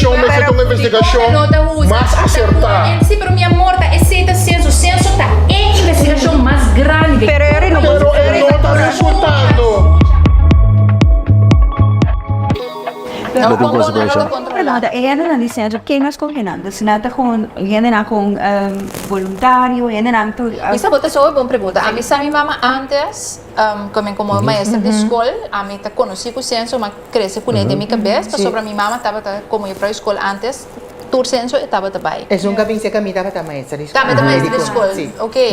investigação, mas é uma investigação mais acertada. Sim, pero minha amor, tá aceita censo tá é investigação mais grande. Pero ele não está resultando. Nada, ene na licença, quem nós combinando? Se nada com, ene na com voluntário, ene na tu. Essa bota só é boa pergunta. A mim sabe mama antes, como maestra de escola, a mim tá conheci com censo, mas cresce com ele de minha cabeça, sobre minha mama tava como ir para a escola antes. Tur censo estava também. É um caminho que a mim estava também maestra de escola. Estava também de escola. Ok.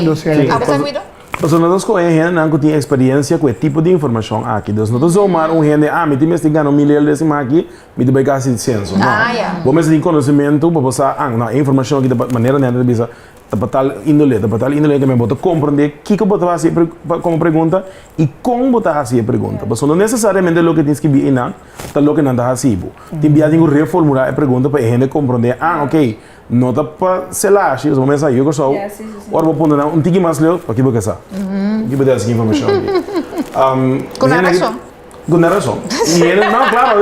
A você cuida? Então, nós escolhemos gente que tem experiência com esse tipo de informação aqui. Então, nós somos um gente, me tem investigando milhões de cima aqui, me tem que fazer censo. Vamos ter conhecimento para você, não, informação aqui de maneira nada de bisa, para tal índole que me bota compreender o que eu fazer como pergunta e como botar fazer a pergunta. Porque não necessariamente o que tens que vir não, tá o que não está fazendo. Tem que reformular a pergunta para a gente compreender, ok, não está para selar, se vamos pensar, eu gosto, ou vou pôr um tique mais leu, para que vou pensar. Que vou dar essa informação aqui. Com razão. Com razão. E ele, não, claro,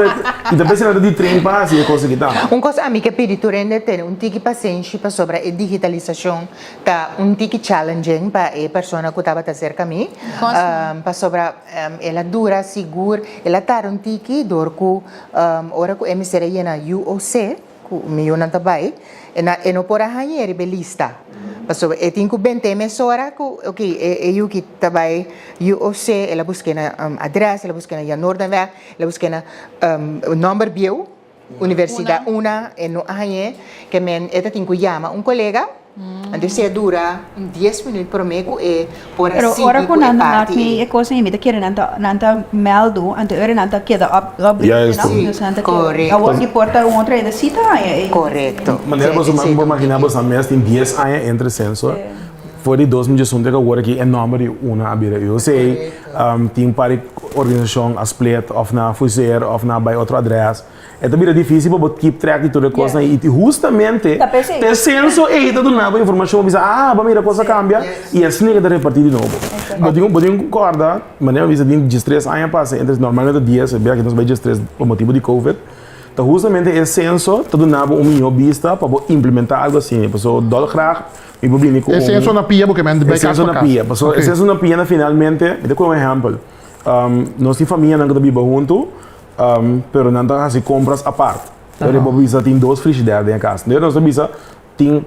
e também se não de trem para fazer a coisa que dá. Uma coisa a mim que pedi tu rende ter tique paciência para sobre a digitalização, tá tique challenging para a pessoa que estava cerca a mim, para sobre ela dura, segura, ela tá tique dor que ora que emissora na UOC, que me eu não trabalho, e não por a ranhar belista. Passo e tenho que bem ter mesora que eu que trabalho UOC ela busca na adresse ela busca na Noordenweg ela busca na number bio universidade una e no ahe que men eta tenho que chamar colega antes se dura 10 minutos por meio e por assim pero ora con nanta mi e cosa imita que nanta meldo ante ora nanta queda up correto a que porta outra da cita correto maneira você imaginar você mesmo tem 10 anos entre sensor foi de 2018 que agora aqui é número 1 a bira eu sei tem para organização a split of na fuser of na by outro adresse é também difícil para keep track de toda coisa e justamente ter senso e do nada informação avisa vamos ir a coisa cambia e assim é que repartir de novo podem concordar maneira avisa de 3 anos passa entre normalmente dias é bem que nós vai 3 por motivo de covid então justamente esse senso todo nada minha vista para implementar algo assim pessoa dólar graag e problema com esse senso na pia porque man esse senso na pia pessoa esse senso na pia finalmente me dou um exemplo nós tem família não que vive junto pero não está assim compras à parte. Eu vou bisa tem 2 frigideiras em casa. Nós bisa tem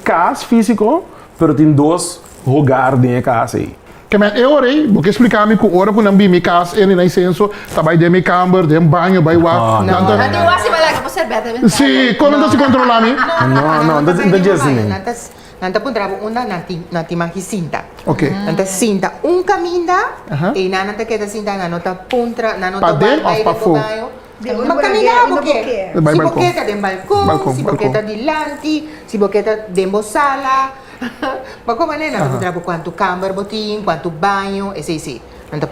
casa físico, pero tem 2 lugares em casa aí. Que man eu orei, porque explicar-me que ora quando minha casa ele na senso, trabalho de minha câmara, de banho, vai lá. Não, eu acho que vai lá que você bebe. Sim, quando não se controla me? Não, não assim. Nanta puntrava una nati mahi cinta. Ok. Nanta cinta caminho e nanta queda cinta nota puntra nota dentro ou para fora? Ma caminhava porque se boqueta de balcão, se boqueta de lante, se boqueta de sala. Ma come ne nanta puntrava quanto câmara botin, quanto banho, e sì. Nanta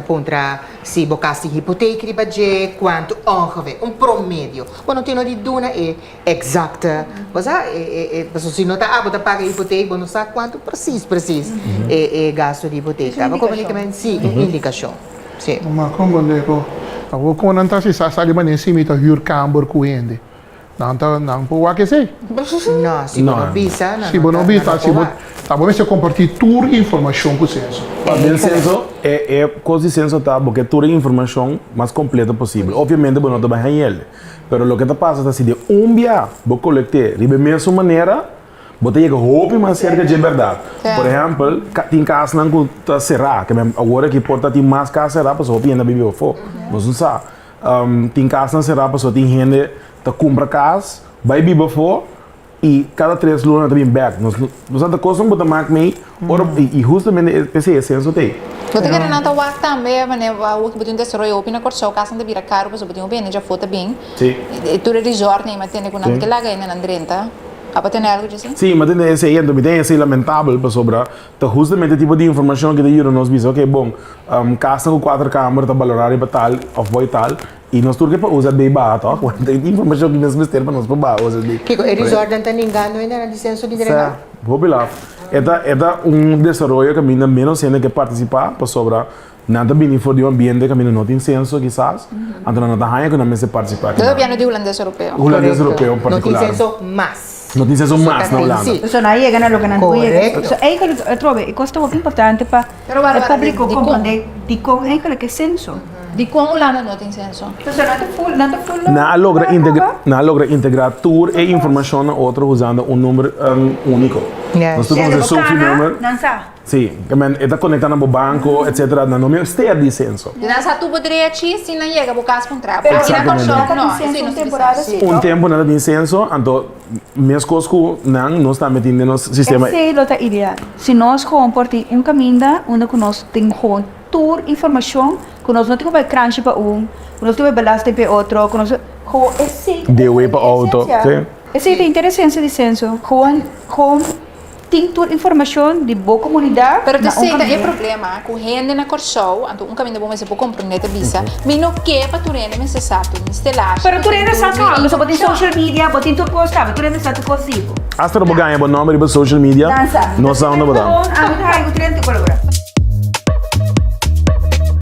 puntra se bocassi hipoteca di budget, quanto ongeveer, un promedio. Quando tino di duna è exacta. Cosa se nota da paga hipoteca, non sa quanto precis è gasto di ipoteca. Ma come dico sì, indicazione. Sì. Ma come dico, come non sta si sa sali ma nesi mi to huurkamer kuende. Não pode que sei. Não, se não visa, se não visa, se tá bom se compartilhar toda informação com o senso. Para o senso é coisa de senso tá porque toda informação mais completa possível. Obviamente não vai ganhar ele, mas o que está passando é se de dia vou coletar de mesma maneira, vou ter que roupa mais cerca de verdade. Por exemplo, tem casa não está cerrada, que agora que porta tem mais casa cerrada, para roupa ainda bebeu fogo, mas não sabe. Tem casa não cerrada, para tem gente tá compra casa, vai biba fora e cada 3 lunas também back. Nós não coisa botar mais meio e justamente esse senso tem. Você quer não tá wak também, mas o que botar destroy open a corso casa de vira caro, mas botar bem já foto bem. Sim. E tu resort nem mas tem que não que lá ganha na drenta. Apa tem algo assim? Sim, mas tem esse aí também tem esse lamentável para sobrar. Tá justamente tipo de informação que daí nós vimos, ok, bom, casa com 4 câmeras tá valorado para tal, of boy tal. E nós temos que usar bem barato, tem informação que nós temos para nós para usar bem. Que o resort não está engano ainda na licença de direito. Vou lá. É um desenvolvimento que ainda menos gente que participar para sobrar Nada bem for de um ambiente que não tem senso, quizás. Então, não está que não se participar. Todo piano de holandês europeu. Holandês europeu, em No tiene particular. senso más. Não tem senso mais na Sì. Holanda. So na iega na lugar na Correcto. So eigenlijk eu trovo e questo è importante para Pero guarda, o público di compreender di con eigenlijk che senso. De como Holanda não tem senso. So not full Na logra integrar tour e informação na outra usando número único. Yes. Nós temos um selfie número. Não sa. Sim, que está conectado no banco, etc. Não me esteja de senso. De nasa tu poderia ci se não chega por casa contra. Pero Porque na Exatamente. corso no, no, senso sim, não temporada se sim. Tempo nada tem senso, então minhas coisas não está metendo no sistema. Esse é o ideal. Se nós comportamos caminho onde nós temos tour informação, que nós não temos que crunch para que nós temos balaste para outro, que nós esse De um para outro, sim. Esse é interessante de senso. Tem tour informação de boa comunidade. Pero te na sei, caminho. é problema, com gente na corso, então caminho bom mas é por compreender a visa. Mas não que para tu rende mas sabe, instalar. Pero tu ainda está calmo, só botar social media, botar tudo postava, tu ainda está tudo possível. Hasta não ganha bom nome de social media, Dança. nós não vamos dar. Ah, tu ainda colaborar.